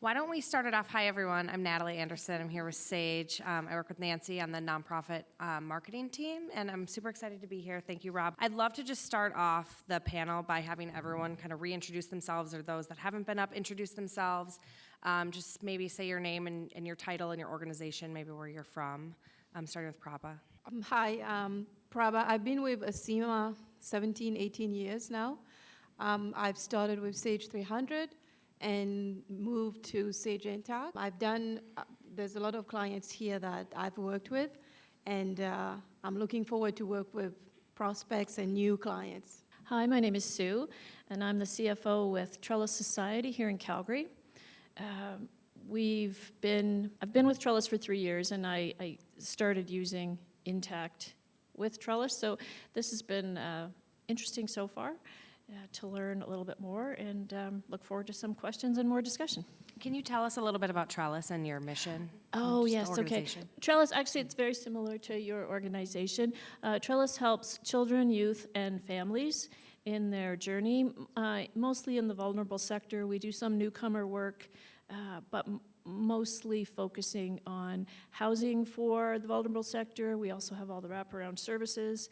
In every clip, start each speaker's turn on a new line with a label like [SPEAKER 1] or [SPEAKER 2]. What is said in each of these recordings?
[SPEAKER 1] Why don't we start it off? Hi, everyone. I'm Natalie Anderson. I'm here with Sage. I work with Nancy on the nonprofit marketing team, and I'm super excited to be here. Thank you, Rob. I'd love to just start off the panel by having everyone kind of reintroduce themselves, or those that haven't been up, introduce themselves. Just maybe say your name and your title and your organization, maybe where you're from. Starting with Prabha.
[SPEAKER 2] Hi, Prabha. I've been with Acima 17, 18 years now. I've started with Sage 300 and moved to Sage Intact. There's a lot of clients here that I've worked with, and I'm looking forward to work with prospects and new clients.
[SPEAKER 3] Hi, my name is Sue, and I'm the CFO with Trellis Society here in Calgary. I've been with Trellis for 3 years, and I started using Intact with Trellis, so this has been interesting so far to learn a little bit more, and look forward to some questions and more discussion.
[SPEAKER 1] Can you tell us a little bit about Trellis and your mission?
[SPEAKER 3] Oh,
[SPEAKER 1] Just the
[SPEAKER 3] yes, okay.
[SPEAKER 1] organization.
[SPEAKER 3] Trellis, actually, it's very similar to your organization. Trellis helps children, youth, and families in their journey, mostly in the vulnerable sector. We do some newcomer work, but mostly focusing on housing for the vulnerable sector. We also have all the wraparound services,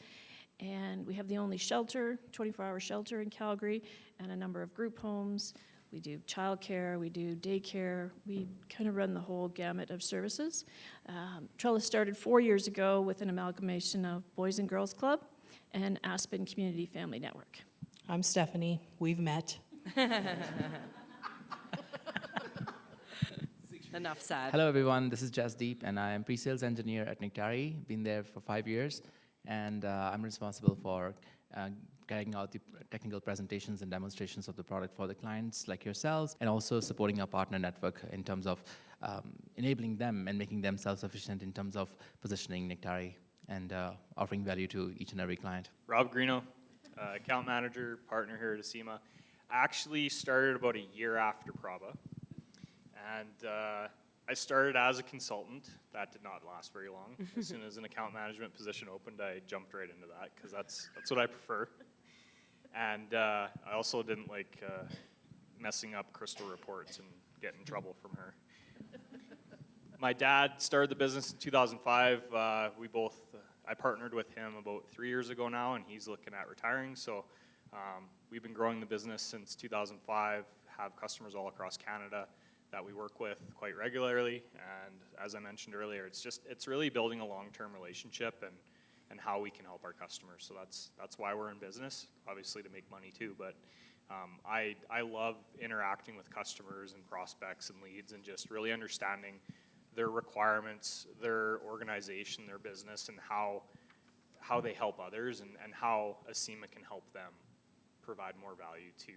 [SPEAKER 3] and we have the only shelter, 24-hour shelter in Calgary, and a number of group homes. We do childcare, we do daycare, we kind of run the whole gamut of services. Trellis started 4 years ago with an amalgamation of Boys and Girls Club and Aspen Community Family Network.
[SPEAKER 4] I'm Stephanie. We've met.
[SPEAKER 1] Enough said.
[SPEAKER 5] Hello, everyone. This is Jasdeep, and I am pre-sales engineer at Natalie. Been there for 5 years, and I'm responsible for carrying out the technical presentations and demonstrations of the product for the clients like yourselves, and also supporting our partner network in terms of enabling them and making them self-sufficient in terms of positioning Natalie and offering value to each and every client.
[SPEAKER 6] Rob Greeno, account manager, partner here at Acima. I actually started about a year after Prabha. And I started as a consultant. That did not last very long. As soon as an account management position opened, I jumped right into that because that's what I prefer. And I also didn't like messing up Crystal reports and getting in trouble from her. My dad started the business in 2005. I partnered with him about 3 years ago now, and he's looking at retiring. So we've been growing the business since 2005, have customers all across Canada that we work with quite regularly, and as I mentioned earlier, it's really building a long-term relationship and how we can help our customers. So that's why we're in business, obviously to make money too, but I love interacting with customers and prospects and leads and just really understanding their requirements, their organization, their business, and how they help others, and how Acima can help them provide more value to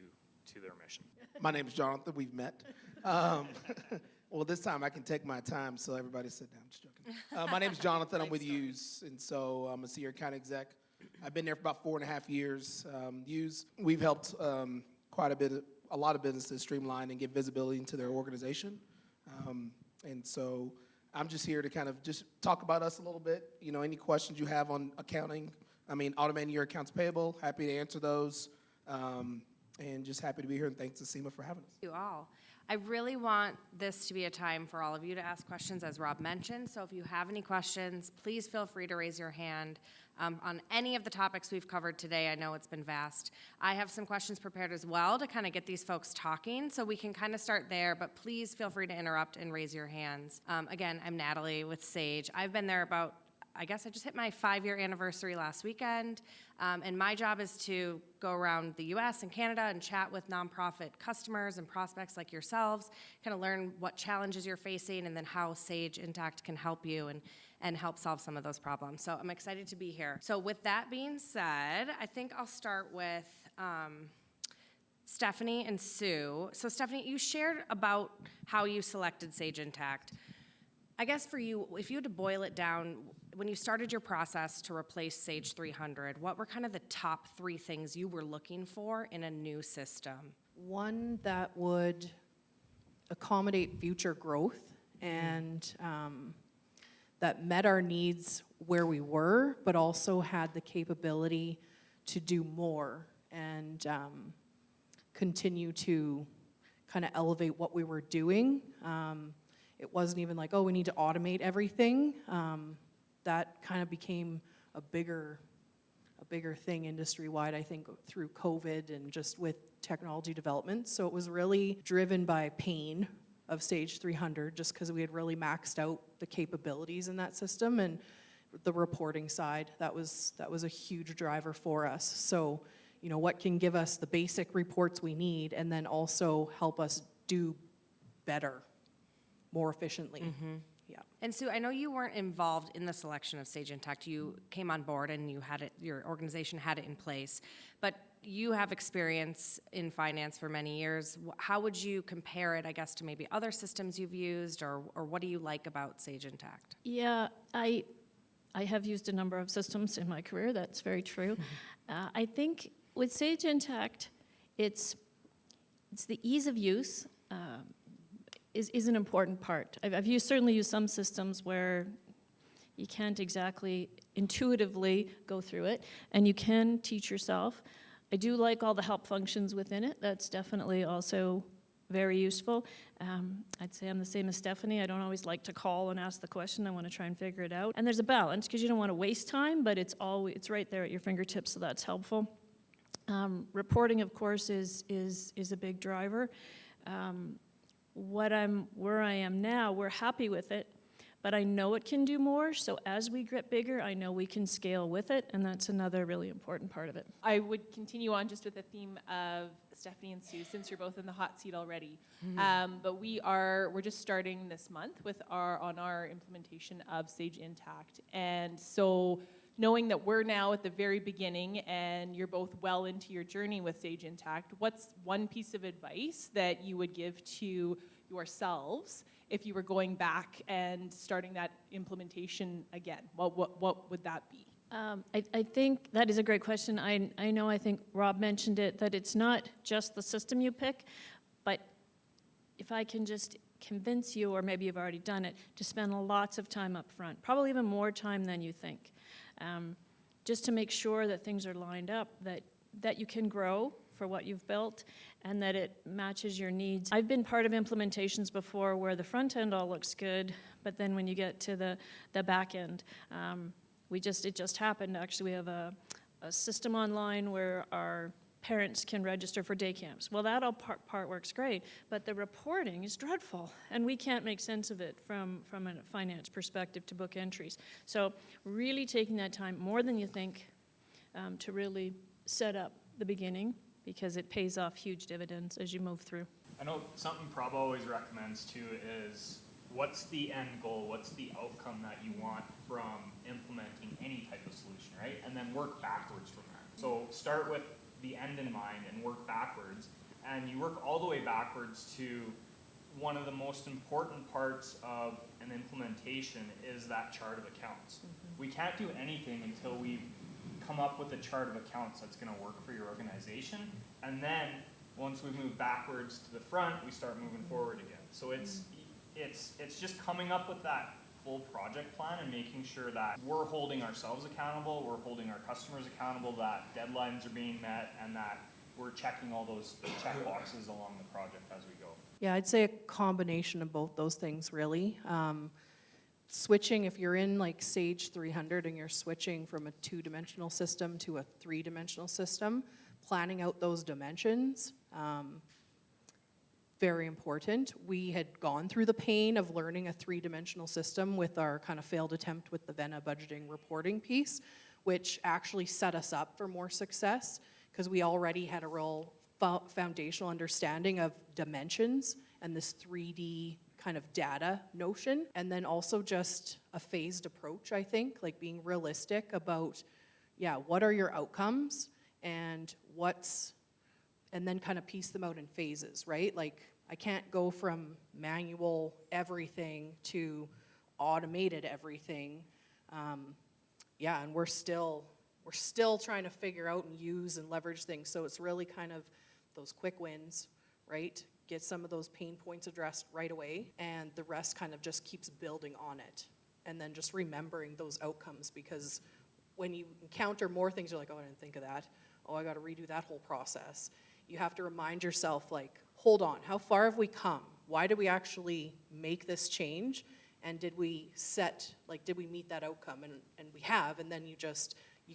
[SPEAKER 6] their mission.
[SPEAKER 7] My name is Jonathon. We've met. Well, this time I can take my time, so everybody sit down. Just joking. My name is Jonathon. I'm with Hughes, and so I'm a senior account exec. I've been there for about 4.5 years. Hughes, we've helped a lot of businesses streamline and get visibility into their organization. And so I'm just here to kind of just talk about us a little bit. You know, any questions you have on accounting, automating your accounts payable, happy to answer those. And just happy to be here, and thanks to Acima for having us.
[SPEAKER 1] You all. I really want this to be a time for all of you to ask questions, as Rob mentioned. So if you have any questions, please feel free to raise your hand on any of the topics we've covered today. I know it's been vast. I have some questions prepared as well to kind of get these folks talking, so we can kind of start there, but please feel free to interrupt and raise your hands. Again, I'm Natalie with Sage. I've been there about, I guess I just hit my 5-year anniversary last weekend, and my job is to go around the US and Canada and chat with nonprofit customers and prospects like yourselves, kind of learn what challenges you're facing and then how Sage Intact can help you and help solve some of those problems. So I'm excited to be here. So with that being said, I think I'll start with Stephanie and Sue. So Stephanie, you shared about how you selected Sage Intact. I guess for you, if you had to boil it down, when you started your process to replace Sage 300, what were kind of the top 3 things you were looking for in a new system?
[SPEAKER 4] One that would accommodate future growth and that met our needs where we were, but also had the capability to do more and continue to kind of elevate what we were doing. It wasn't even like, oh, we need to automate everything. That kind of became a bigger thing industry-wide, I think, through COVID and just with technology development. So it was really driven by pain of Sage 300, just because we had really maxed out the capabilities in that system, and the reporting side, that was a huge driver for us. So, you know, what can give us the basic reports we need, and then also help us do better, more efficiently. Yeah.
[SPEAKER 1] And Sue, I know you weren't involved in the selection of Sage Intacct. You came on board and you had it, your organization had it in place, but you have experience in finance for many years. How would you compare it, I guess, to maybe other systems you've used, or what do you like about Sage Intacct?
[SPEAKER 3] Yeah, I have used a number of systems in my career, that's very true. I think with Sage Intacct, it's the ease of use is an important part. I've certainly used some systems where you can't exactly intuitively go through it, and you can teach yourself. I do like all the help functions within it. That's definitely also very useful. I'd say I'm the same as Stephanie. I don't always like to call and ask the question. I want to try and figure it out. And there's a balance, because you don't want to waste time, but it's right there at your fingertips, so that's helpful. Reporting, of course, is a big driver. Where I am now, we're happy with it, but I know it can do more, so as we get bigger, I know we can scale with it, and that's another really important part of it.
[SPEAKER 8] I would continue on just with the theme of Stephanie and Sue, since you're both in the hot seat already. But we're just starting this month with our implementation of Sage Intacct, and so knowing that we're now at the very beginning and you're both well into your journey with Sage Intacct, what's one piece of advice that you would give to yourselves if you were going back and starting that implementation again? What would that be?
[SPEAKER 3] I think that is a great question. I think Rob mentioned it, that it's not just the system you pick, but if I can just convince you, or maybe you've already done it, to spend lots of time up front, probably even more time than you think, just to make sure that things are lined up, that you can grow for what you've built, and that it matches your needs. I've been part of implementations before where the front end all looks good, but then when you get to the back end, it just happened. Actually, we have a system online where our parents can register for day camps. Well, that all part works great, but the reporting is dreadful, and we can't make sense of it from a finance perspective to book entries. So really taking that time, more than you think, to really set up the beginning, because it pays off huge dividends as you move through.
[SPEAKER 6] I know something Prabha always recommends too is, what's the end goal? What's the outcome that you want from implementing any type of solution, right? And then work backwards from that. So start with the end in mind and work backwards. And you work all the way backwards to one of the most important parts of an implementation is that chart of accounts. We can't do anything until we come up with a chart of accounts that's going to work for your organization. And then once we move backwards to the front, we start moving forward again. So it's just coming up with that full project plan and making sure that we're holding ourselves accountable, we're holding our customers accountable, that deadlines are being met, and that we're checking all those check boxes along the project as we go.
[SPEAKER 4] Yeah, I'd say a combination of both those things, really. Switching, if you're in like Sage 300 and you're switching from a 2-dimensional system to a 3-dimensional system, planning out those dimensions, very important. We had gone through the pain of learning a 3-dimensional system with our kind of failed attempt with the VENA budgeting reporting piece, which actually set us up for more success, because we already had a real foundational understanding of dimensions and this 3D kind of data notion. And then also just a phased approach, I think, like being realistic about, what are your outcomes and then kind of piece them out in phases, right? Like, I can't go from manual everything to automated everything. And we're still trying to figure out and use and leverage things. So it's really kind of those quick wins, right? Get some of those pain points addressed right away, and the rest kind of just keeps building on it. And then just remembering those outcomes, because when you encounter more things, you're like, oh, I didn't think of that. Oh, I got to redo that whole process. You have to remind yourself, like, hold on, how far have we come? Why did we actually make this change? And did we did we meet that outcome? And we have, and then you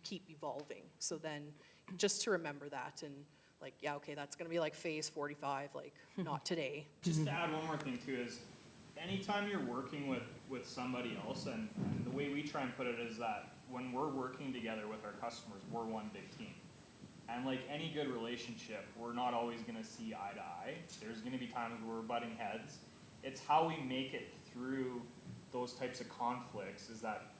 [SPEAKER 4] keep evolving. So then, just to remember that, and like, yeah, okay, that's gonna be like phase 45, like, not today.
[SPEAKER 6] Just to add one more thing too is, anytime you're working with somebody else, and the way we try and put it is that when we're working together with our customers, we're one big team. And like any good relationship, we're not always gonna see eye to eye. There's gonna be times where we're butting heads. It's how we make it through those types of conflicts is that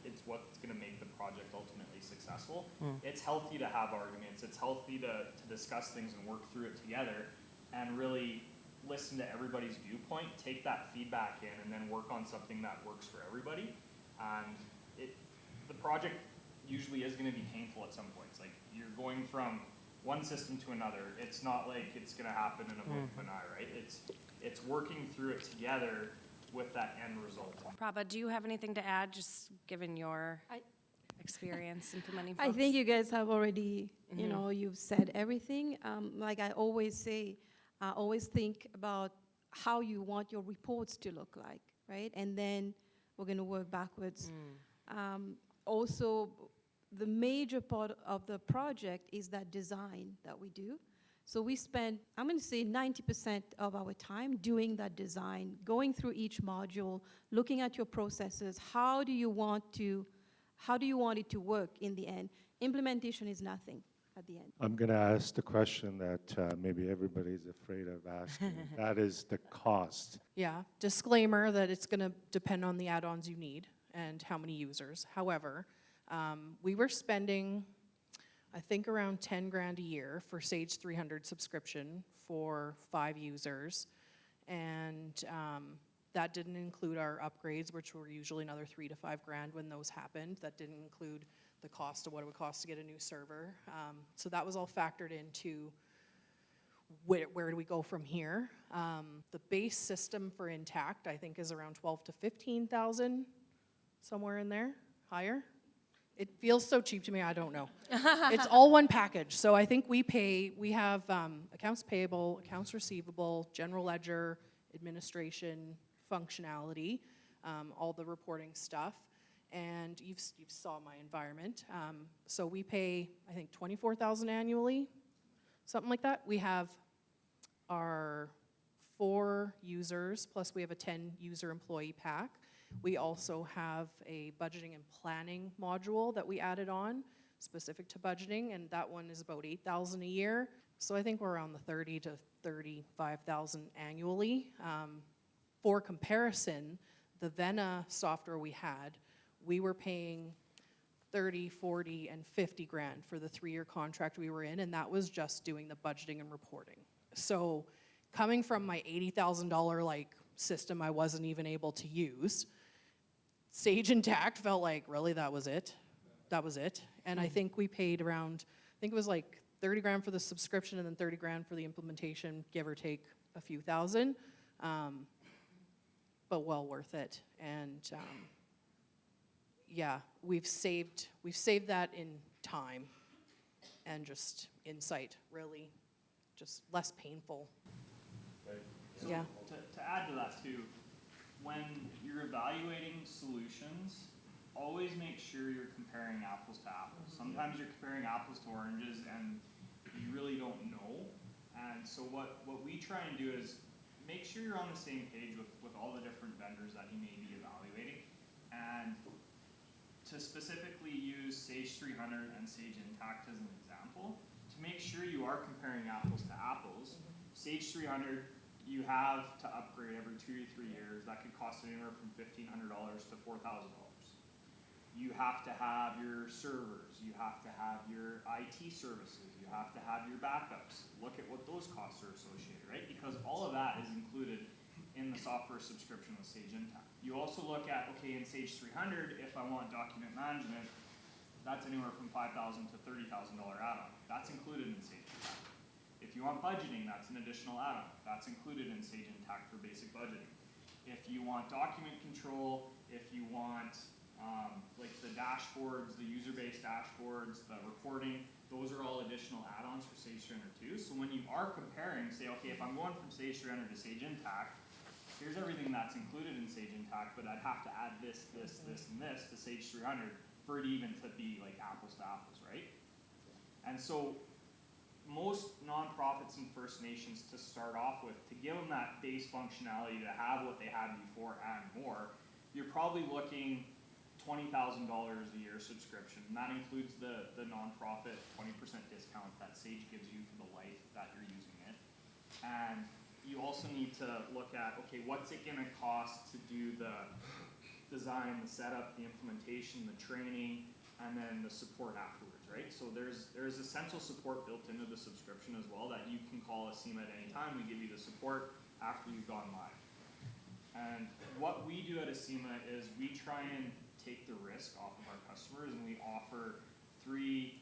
[SPEAKER 6] it's what's gonna make the project ultimately successful. It's healthy to have arguments. It's healthy to discuss things and work through it together and really listen to everybody's viewpoint, take that feedback in, and then work on something that works for everybody. And the project usually is gonna be painful at some points. Like, you're going from one system to another. It's not like it's gonna happen in a blink of an eye, right? It's working through it together with that end result.
[SPEAKER 1] Prabha, do you have anything to add, just given your experience implementing
[SPEAKER 2] I
[SPEAKER 1] folks?
[SPEAKER 2] think you guys have already, you've said everything. Like I always say, always think about how you want your reports to look like, right? And then we're going to work backwards. Also, the major part of the project is that design that we do. So we spend, I'm going to say 90% of our time doing that design, going through each module, looking at your processes. How do you want it to work in the end? Implementation is nothing at the end.
[SPEAKER 9] I'm going to ask the question that maybe everybody's afraid of asking. That is the cost.
[SPEAKER 4] Yeah, disclaimer that it's gonna depend on the add-ons you need and how many users. However, we were spending, I think, around 10 grand a year for Sage 300 subscription for 5 users. And that didn't include our upgrades, which were usually another 3 to 5 grand when those happened. That didn't include the cost of what it would cost to get a new server. So that was all factored into where do we go from here. The base system for Intact, I think, is around 12 to 15,000, somewhere in there, higher. It feels so cheap to me, I don't know. It's all one package. So I think we have accounts payable, accounts receivable, general ledger, administration, functionality, all the reporting stuff. And you've saw my environment. So we pay, I think, $24,000 annually, something like that. We have our 4 users, plus we have a 10-user employee pack. We also have a budgeting and planning module that we added on, specific to budgeting, and that one is about $8,000 a year. So I think we're around the $30,000 to $35,000 annually. For comparison, the Vena software we were paying 30, 40, and 50 grand for the 3-year contract we were in, and that was just doing the budgeting and reporting. So coming from my $80,000 system I wasn't even able to use, Sage Intact felt like, really, that was it? That was it? And I think we paid around, I think it was like 30 grand for the subscription and then 30 grand for the implementation, give or take a few thousand, but well worth it. And yeah, we've saved that in time and just insight, really, just less painful.
[SPEAKER 6] So
[SPEAKER 4] Yeah.
[SPEAKER 6] To add to that too, when you're evaluating solutions, always make sure you're comparing apples to apples. Sometimes you're comparing apples to oranges and you really don't know. And so what we try and do is make sure you're on the same page with all the different vendors that you may be evaluating. And to specifically use Sage 300 and Sage Intact as an example, to make sure you are comparing apples to apples, Sage 300, you have to upgrade every 2 to 3 years. That could cost anywhere from $1,500 to $4,000. You have to have your servers. You have to have your IT services. You have to have your backups. Look at what those costs are associated, right? Because all of that is included in the software subscription with Sage Intact. You also look at, okay, in Sage 300, if I want document management, that's anywhere from $5,000 to $30,000 add-on. That's included in Sage Intact. If you want budgeting, that's an additional add-on. That's included in Sage Intact for basic budgeting. If you want document control, if you want like the dashboards, the user-based dashboards, the reporting, those are all additional add-ons for Sage 302. So when you are comparing, say, okay, if I'm going from Sage 300 to Sage Intact, here's everything that's included in Sage Intact, but I'd have to add this, this, this, and this to Sage 300 for it even to be like apples to apples, right? And so most nonprofits and First Nations, to start off with, to give them that base functionality to have what they had before and more, you're probably looking $20,000 a year subscription. And that includes the nonprofit 20% discount that Sage gives you for the life that you're using it. And you also need to look at, okay, what's it gonna cost to do the design, the setup, the implementation, the training, and then the support afterwards, right? So there's essential support built into the subscription as well that you can call SEMA at any time. We give you the support after you've gone live. And what we do at SEMA is we try and take the risk off of our customers, and we offer 3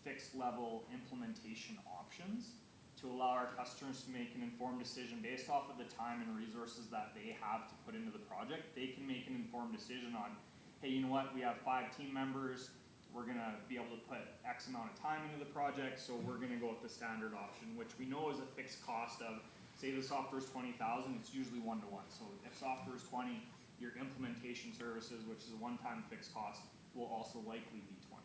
[SPEAKER 6] fixed level implementation options to allow our customers to make an informed decision based off of the time and resources that they have to put into the project. They can make an informed decision on, hey, you know what, we have 5 team members, we're gonna be able to put X amount of time into the project, so we're gonna go with the standard option, which we know is a fixed cost of, say the software is $20,000, it's usually 1-to-1. So if software is 20, your implementation services, which is a one-time fixed cost, will also likely be 20.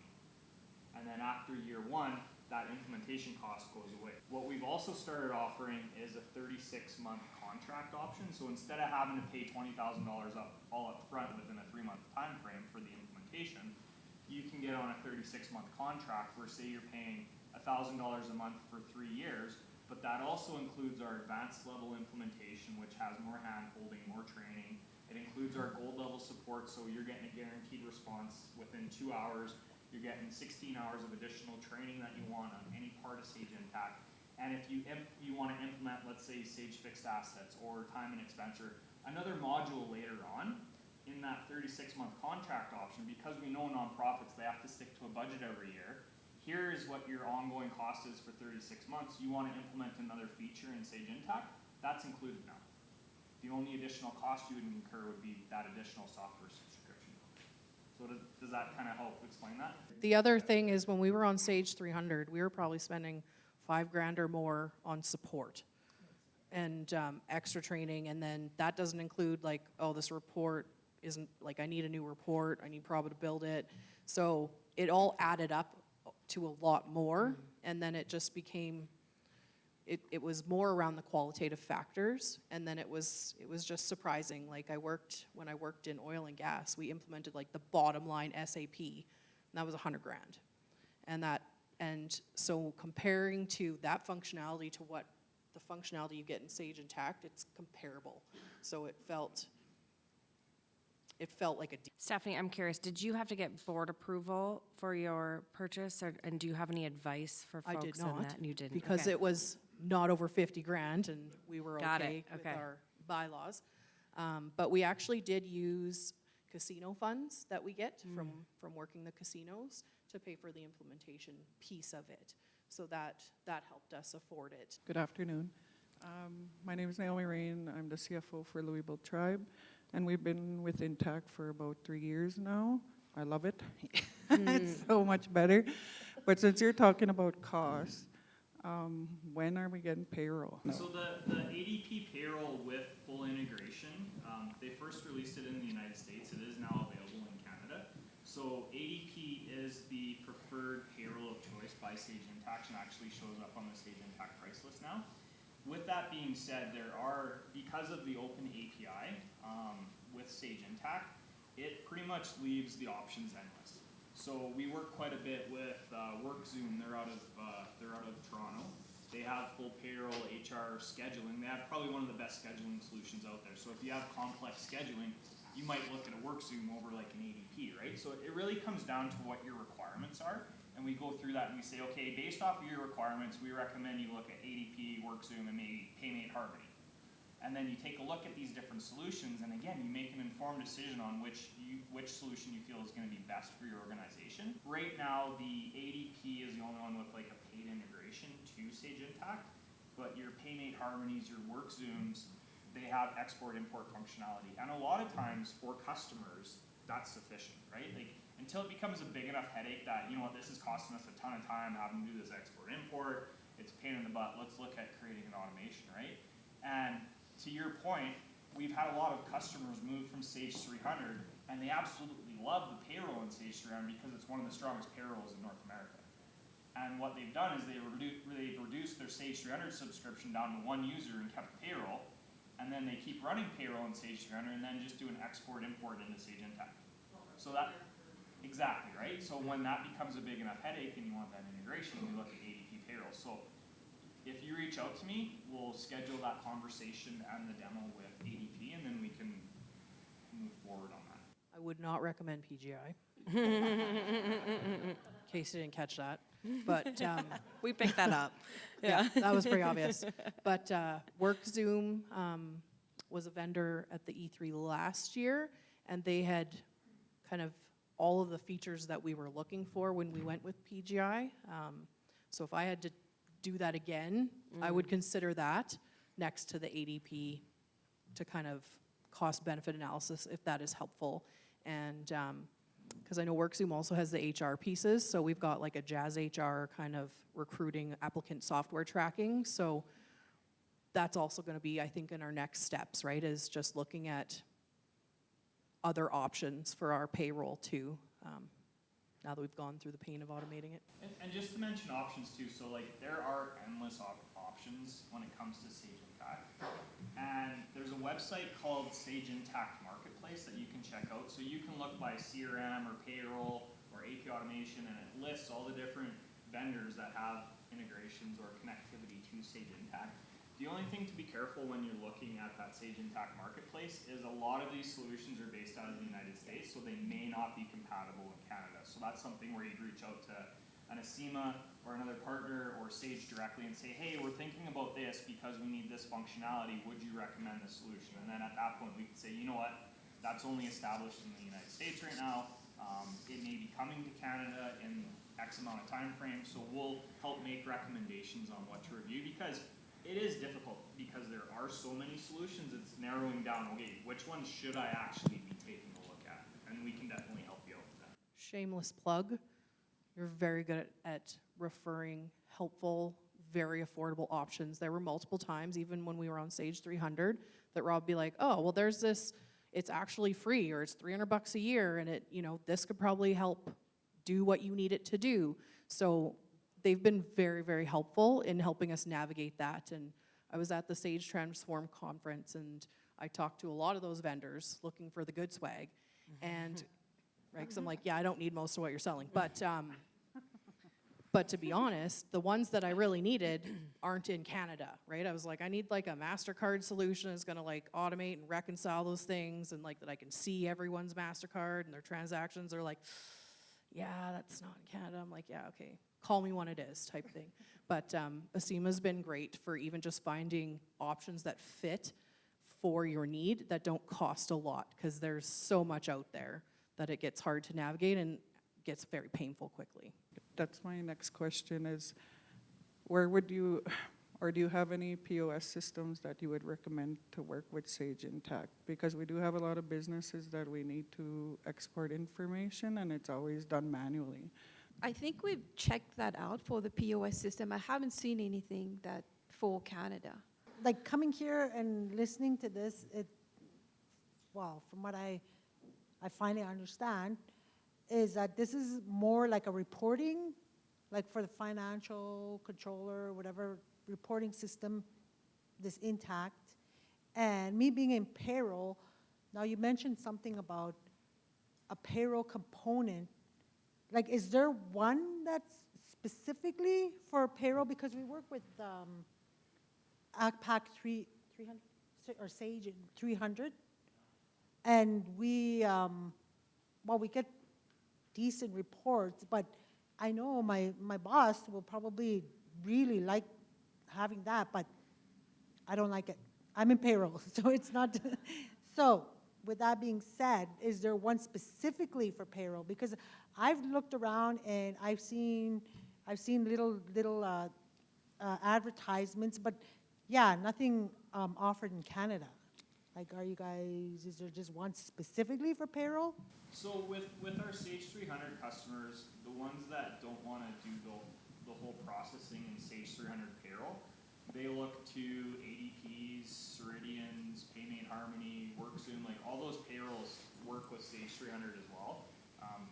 [SPEAKER 6] And then after year 1, that implementation cost goes away. What we've also started offering is a 36-month contract option. So instead of having to pay $20,000 all up front within a 3-month time frame for the implementation, you can get on a 36-month contract where, say, you're paying $1,000 a month for 3 years, but that also includes our advanced level implementation, which has more hand-holding, more training. It includes our gold level support, so you're getting a guaranteed response within 2 hours. You're getting 16 hours of additional training that you want on any part of Sage Intact. And if you want to implement, let's say, Sage Fixed Assets or Time and Expense, or another module later on in that 36-month contract option, because we know nonprofits, they have to stick to a budget every year. Here is what your ongoing cost is for 36 months. You want to implement another feature in Sage Intact, that's included now. The only additional cost you would incur would be that additional software subscription. So does that kind of help explain that?
[SPEAKER 4] The other thing is when we were on Sage 300, we were probably spending $5,000 or more on support and extra training, and then that doesn't include like, oh, this report isn't, like I need a new report, I need Prabha to build it. So it all added up to a lot more, and then it just became, it was more around the qualitative factors, and then it was just surprising. Like when I worked in oil and gas, we implemented like the bottom line SAP, and that was $100,000. And so comparing to that functionality to what the functionality you get in Sage Intact, it's comparable. So it felt like a deal.
[SPEAKER 1] Stephanie, I'm curious, did you have to get board approval for your purchase, and do you have any advice for
[SPEAKER 4] I
[SPEAKER 1] folks
[SPEAKER 4] did
[SPEAKER 1] on
[SPEAKER 4] not,
[SPEAKER 1] that? You didn't?
[SPEAKER 4] because
[SPEAKER 1] Okay.
[SPEAKER 4] it was not over $50,000, and we were
[SPEAKER 1] Got
[SPEAKER 4] okay
[SPEAKER 1] it,
[SPEAKER 4] with
[SPEAKER 1] okay.
[SPEAKER 4] our bylaws. But we actually did use casino funds that we get from working the casinos to pay for the implementation piece of it. So that helped us afford it.
[SPEAKER 10] Good afternoon. My name is Naomi Rain. I'm the CFO for Louisville Tribe, and we've been with Intact for about 3 years now. I love it. It's so much better. But since you're talking about costs, when are we getting payroll? No.
[SPEAKER 6] So the ADP payroll with full integration, they first released it in the United States. It is now available in Canada. So ADP is the preferred payroll of choice by Sage Intact, and actually shows up on the Sage Intact price list now. With that being said, there are, because of the open API with Sage Intact, it pretty much leaves the options endless. So we work quite a bit with WorkZoom. They're out of Toronto. They have full payroll, HR, scheduling. They have probably one of the best scheduling solutions out there. So if you have complex scheduling, you might look at a WorkZoom over like an ADP, right? So it really comes down to what your requirements are. And we go through that and we say, okay, based off of your requirements, we recommend you look at ADP, WorkZoom, and maybe PayMate Harmony. And then you take a look at these different solutions, and again, you make an informed decision on which solution you feel is going to be best for your organization. Right now, the ADP is the only one with like a paid integration to Sage Intact, but your PayMate Harmonies, your WorkZooms, they have export-import functionality. And a lot of times for customers, that's sufficient, right? Like, until it becomes a big enough headache that, you know what, this is costing us a ton of time having to do this export-import, it's a pain in the butt, let's look at creating an automation, right? And to your point, we've had a lot of customers move from Sage 300, and they absolutely love the payroll in Sage 300 because it's one of the strongest payrolls in North America. And what they've done is they've reduced their Sage 300 subscription down to one user and kept the payroll, and then they keep running payroll in Sage 300 and then just do an export-import into Sage Intacct. So that, exactly, right? So when that becomes a big enough headache and you want that integration, we look at ADP payroll. So if you reach out to me, we'll schedule that conversation and the demo with ADP, and then we can move forward on that.
[SPEAKER 4] I would not recommend PGI. In case you didn't catch that. But
[SPEAKER 1] We picked that up.
[SPEAKER 4] yeah, that was pretty obvious. But WorkZoom was a vendor at the E3 last year, and they had kind of all of the features that we were looking for when we went with PGI. So if I had to do that again, I would consider that next to the ADP to kind of cost-benefit analysis, if that is helpful. And because I know WorkZoom also has the HR pieces, so we've got like a Jazz HR kind of recruiting applicant software tracking. So that's also going to be, I think, in our next steps, right, is just looking at other options for our payroll too, now that we've gone through the pain of automating it.
[SPEAKER 6] And just to mention options too, so like there are endless options when it comes to Sage Intacct. And there's a website called Sage Intacct Marketplace that you can check out. So you can look by CRM or payroll or AP automation, and it lists all the different vendors that have integrations or connectivity to Sage Intacct. The only thing to be careful when you're looking at that Sage Intacct Marketplace is a lot of these solutions are based out of the United States, so they may not be compatible in Canada. So that's something where you'd reach out to an Acima or another partner or Sage directly and say, hey, we're thinking about this because we need this functionality. Would you recommend this solution? And then at that point, we could say, you know what, that's only established in the United States right now. It may be coming to Canada in X amount of time frame, so we'll help make recommendations on what to review, because it is difficult because there are so many solutions. It's narrowing down, okay, which ones should I actually be taking a look at? And we can definitely help you out with that.
[SPEAKER 4] Shameless plug, you're very good at referring helpful, very affordable options. There were multiple times, even when we were on Sage 300, that Rob would be like, oh, well, there's this, it's actually free, or it's $300 a year, and it, you know, this could probably help do what you need it to do. So they've been very, very helpful in helping us navigate that. And I was at the Sage Transform conference, and I talked to a lot of those vendors looking for the good swag. And, right, because I'm like, yeah, I don't need most of what you're selling. But to be honest, the ones that I really needed aren't in Canada, right? I was like, I need like a MasterCard solution that's going to like automate and reconcile those things, and like that I can see everyone's MasterCard and their transactions. Are like, yeah, that's not in Canada. I'm like, yeah, okay. Call me when it is type thing. But Acima's been great for even just finding options that fit for your need that don't cost a lot, because there's so much out there that it gets hard to navigate and gets very painful quickly.
[SPEAKER 10] That's my next question is, where would you, or do you have any POS systems that you would recommend to work with Sage Intacct? Because we do have a lot of businesses that we need to export information, and it's always done manually.
[SPEAKER 2] I think we've checked that out for the POS system. I haven't seen anything that for Canada.
[SPEAKER 11] Like coming here and listening to this, well, from what I finally understand, is that this is more like a reporting, like for the financial controller, whatever reporting system, this Intacct. And me being in payroll, now you mentioned something about a payroll component. Like, is there one that's specifically for payroll? Because we work with ACPAC 300 or Sage 300, and we get decent reports, but I know my boss will probably really like having that, but I don't like it. I'm in payroll, so it's not. So with that being said, is there one specifically for payroll? Because I've looked around and I've seen little advertisements, but yeah, nothing offered in Canada. Like, are you guys, is there just one specifically for payroll?
[SPEAKER 6] So with our Sage 300 customers, the ones that don't want to do the whole processing in Sage 300 payroll, they look to ADPs, Ceridians, Paymate Harmony, WorkZoom, like all those payrolls work with Sage 300 as well.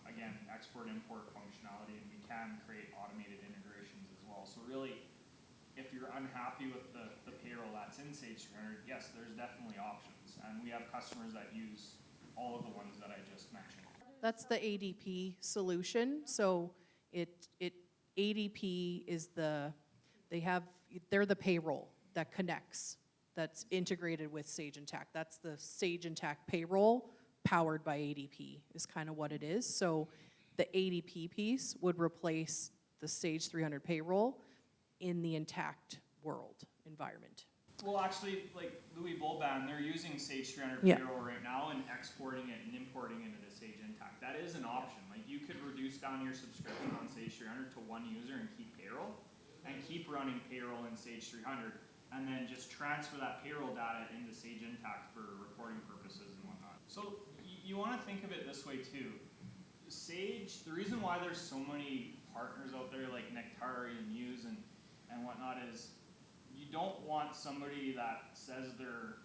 [SPEAKER 6] Again, export-import functionality, and we can create automated integrations as well. So really, if you're unhappy with the payroll that's in Sage 300, yes, there's definitely options. And we have customers that use all of the ones that I just mentioned.
[SPEAKER 4] That's the ADP solution. So ADP is they're the payroll that connects, that's integrated with Sage Intacct. That's the Sage Intacct payroll powered by ADP is kind of what it is. So the ADP piece would replace the Sage 300 payroll in the Intacct world environment.
[SPEAKER 6] Well, actually, like Louis Bolban, they're using Sage 300
[SPEAKER 4] Yeah.
[SPEAKER 6] payroll right now and exporting it and importing it into Sage Intacct. That is an option. Like you could reduce down your subscription on Sage 300 to one user and keep payroll, and keep running payroll in Sage 300, and then just transfer that payroll data into Sage Intacct for reporting purposes and whatnot. So you want to think of it this way too. Sage, the reason why there's so many partners out there like Nectari and Muse and whatnot is you don't want somebody that says they're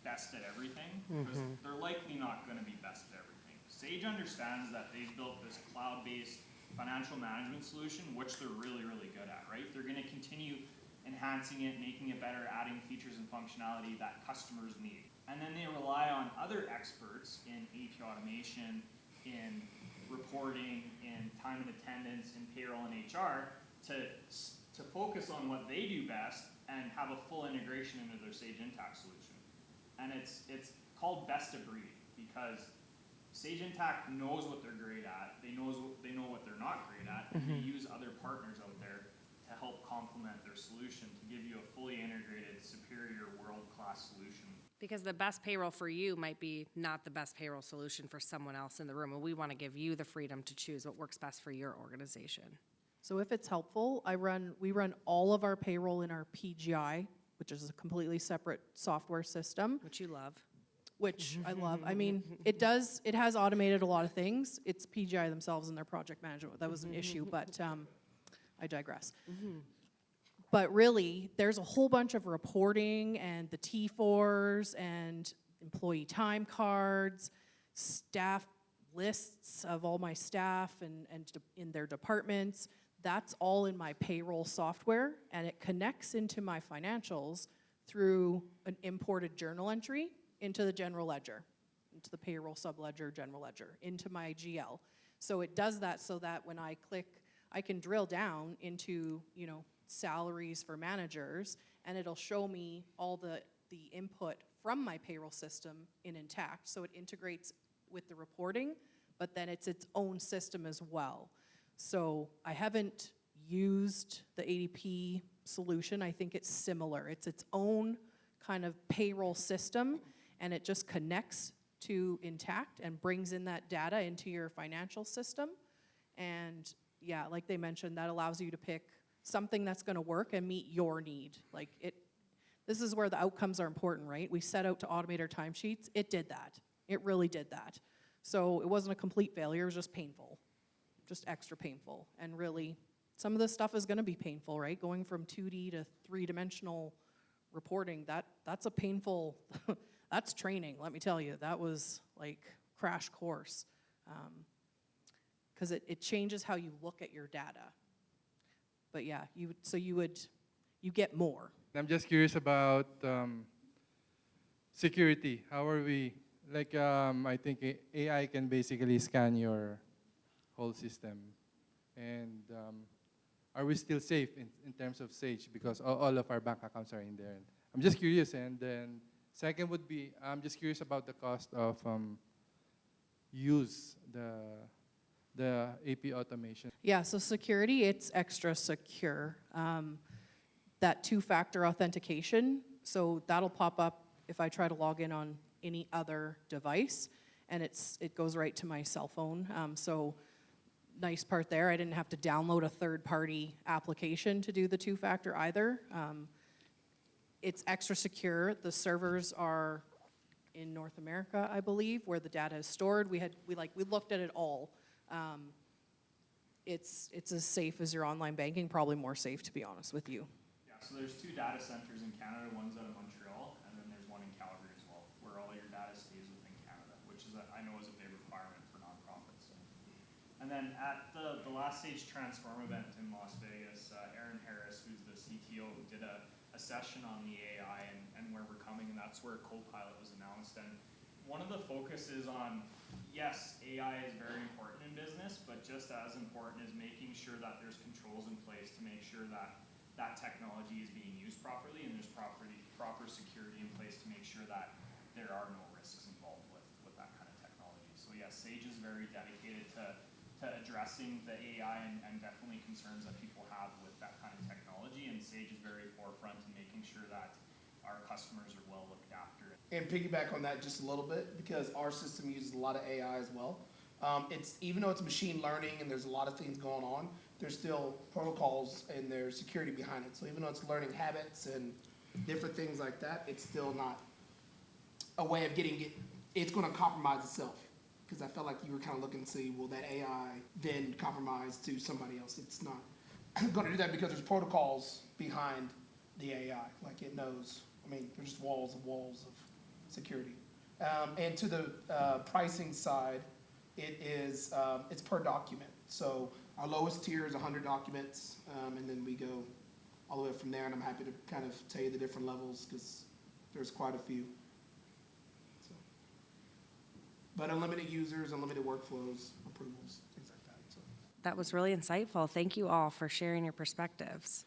[SPEAKER 6] best at everything, because they're likely not going to be best at everything. Sage understands that they've built this cloud-based financial management solution, which they're really, really good at, right? They're going to continue enhancing it, making it better, adding features and functionality that customers need. And then they rely on other experts in AP automation, in reporting, in time and attendance, in payroll and HR to focus on what they do best and have a full integration into their Sage Intacct solution. And it's called best of breed because Sage Intacct knows what they're great at, they know what they're not great at, and they use other partners out there to help complement their solution to give you a fully integrated, superior, world-class solution.
[SPEAKER 1] Because the best payroll for you might be not the best payroll solution for someone else in the room, and we want to give you the freedom to choose what works best for your organization.
[SPEAKER 4] So if it's helpful, we run all of our payroll in our PGI, which is a completely separate software system.
[SPEAKER 1] Which you love.
[SPEAKER 4] Which I love. I mean, it has automated a lot of things. It's PGI themselves and their project management. That was an issue, but I digress. But really, there's a whole bunch of reporting and the T4s and employee time cards, staff lists of all my staff and in their departments. That's all in my payroll software, and it connects into my financials through an imported journal entry into the general ledger, into the payroll subledger, general ledger, into my GL. So it does that so that when I click, I can drill down into, salaries for managers, and it'll show me all the input from my payroll system in Intacct. So it integrates with the reporting, but then it's its own system as well. So I haven't used the ADP solution. I think it's similar. It's its own kind of payroll system, and it just connects to Intacct and brings in that data into your financial system. And yeah, like they mentioned, that allows you to pick something that's going to work and meet your need. This is where the outcomes are important, right? We set out to automate our timesheets. It did that. It really did that. So it wasn't a complete failure. It was just painful, just extra painful. And really, some of this stuff is going to be painful, right? Going from 2D to 3-dimensional reporting, that's a painful, that's training, let me tell you. That was like crash course. Because it changes how you look at your data. But yeah, you get more.
[SPEAKER 12] I'm just curious about security. How are we? I think AI can basically scan your whole system. And are we still safe in terms of Sage? Because all of our bank accounts are in there. I'm just curious. And then second would be, I'm just curious about the cost of use the AP automation.
[SPEAKER 4] Yeah, so security, it's extra secure. That two-factor authentication, so that'll pop up if I try to log in on any other device, and it goes right to my cell phone. So nice part there, I didn't have to download a third-party application to do the two-factor either. It's extra secure. The servers are in North America, I believe, where the data is stored. We looked at it all. It's as safe as your online banking, probably more safe, to be honest with you.
[SPEAKER 6] Yeah, so there's 2 data centers in Canada. One's out of Montreal, and then there's one in Calgary as well, where all your data stays within Canada, which is, I know, is a big requirement for nonprofits. And then at the last stage Transform event in Las Vegas, Aaron Harris, who's the CTO, did a session on the AI and where we're coming, and that's where Copilot was announced. And one of the focuses on, yes, AI is very important in business, but just as important is making sure that there's controls in place to make sure that that technology is being used properly and there's proper security in place to make sure that there are no risks involved with that kind of technology. So yes, Sage is very dedicated to addressing the AI and definitely concerns that people have with that kind of technology, and Sage is very forefront in making sure that our customers are well looked after.
[SPEAKER 7] And piggyback on that just a little bit, because our system uses a lot of AI as well. It's, even though it's machine learning and there's a lot of things going on, there's still protocols and there's security behind it. So even though it's learning habits and different things like that, it's still not a way of getting it. It's going to compromise itself. Because I felt like you were kind of looking to see, will that AI then compromise to somebody else? It's not going to do that, because there's protocols behind the AI. Like, it knows. I mean, there's just walls and walls of security. And to the pricing side, it's per document. So our lowest tier is 100 documents, and then we go all the way up from there. And I'm happy to kind of tell you the different levels, because there's quite a few. So. But unlimited users, unlimited workflows, approvals, things like that. So.
[SPEAKER 1] That was really insightful. Thank you all for sharing your perspectives.